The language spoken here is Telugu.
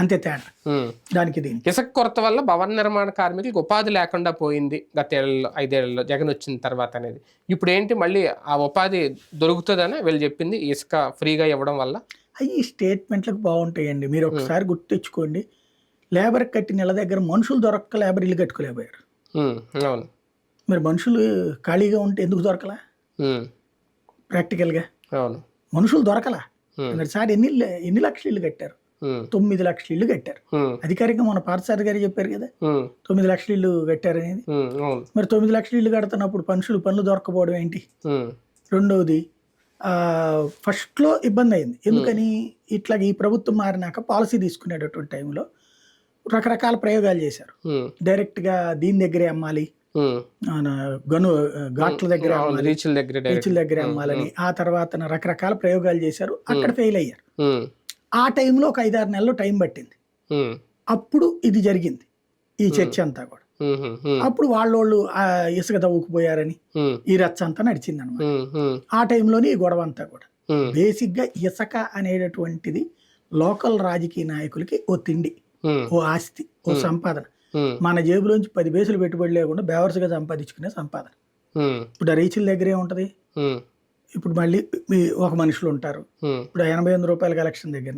అంతే తేడా దానికి దీనికి. ఇసుక కొరత వల్ల భవన నిర్మాణ కార్మికులకు ఉపాధి లేకుండా పోయింది గతేళ్లలో 5 ఏళ్లలో జగన్ వచ్చిన తర్వాత అనేది. ఇప్పుడు ఏంటి మళ్ళీ ఆ ఉపాధి దొరుకుతుందని వీళ్ళు చెప్పింది ఇసుక ఫ్రీగా ఇవ్వడం వల్ల. అవి స్టేట్మెంట్లకు బాగుంటాయండి. మీరు ఒకసారి గుర్తు తెచ్చుకోండి, లేబర్ కట్టిన ఇళ్ళ దగ్గర మనుషులు దొరక్క లేబర్ ఇల్లు కట్టుకోలేకపోయారు. అవును. మరి మనుషులు ఖాళీగా ఉంటే ఎందుకు దొరకలా? ప్రాక్టికల్గా అవును, మనుషులు దొరకలా. సార్ ఎన్ని లక్షల ఇల్లు కట్టారు? 9 లక్షల ఇల్లు కట్టారు. అధికారికంగా మన పార్థసారథి గారు చెప్పారు కదా 9 లక్షల ఇల్లు కట్టారు అనేది. మరి 9 లక్షల ఇల్లు కడుతున్నప్పుడు పనులు దొరకపోవడం ఏంటి? రెండవది, ఫస్ట్లో ఇబ్బంది అయింది. ఎందుకని? ఇట్లాగ ఈ ప్రభుత్వం మారినాక పాలసీ తీసుకునేటటువంటి టైంలో రకరకాల ప్రయోగాలు చేశారు. డైరెక్ట్గా దీని దగ్గరే అమ్మాలి, ఘాట్ల దగ్గర రీచ్ల దగ్గర అమ్మాలని, ఆ తర్వాత రకరకాల ప్రయోగాలు చేశారు. అక్కడ ఫెయిల్ అయ్యారు. ఆ టైంలో ఒక 5-6 నెలలు టైం పట్టింది. అప్పుడు ఇది జరిగింది, ఈ చర్చ అంతా కూడా. అప్పుడు వాళ్ళు ఇసుక తవ్వుకుపోయారని ఈ రచ్చ అంతా నడిచింది అనమాట. ఆ టైంలోనే ఈ గొడవ అంతా కూడా. బేసిక్ గా ఇసుక అనేటటువంటిది లోకల్ రాజకీయ నాయకులకి ఓ తిండి, ఓ ఆస్తి, ఓ సంపాదన. మన జేబులోంచి 10 పైసలు పెట్టుబడి లేకుండా బేవర్స్గా సంపాదించుకునే సంపాదన. ఇప్పుడు ఆ రీచ్ల దగ్గరే ఉంటది. ఇప్పుడు మళ్ళీ ఒక మనుషులు ఉంటారు. ఇప్పుడు 88 రూపాయల కలెక్షన్ దగ్గర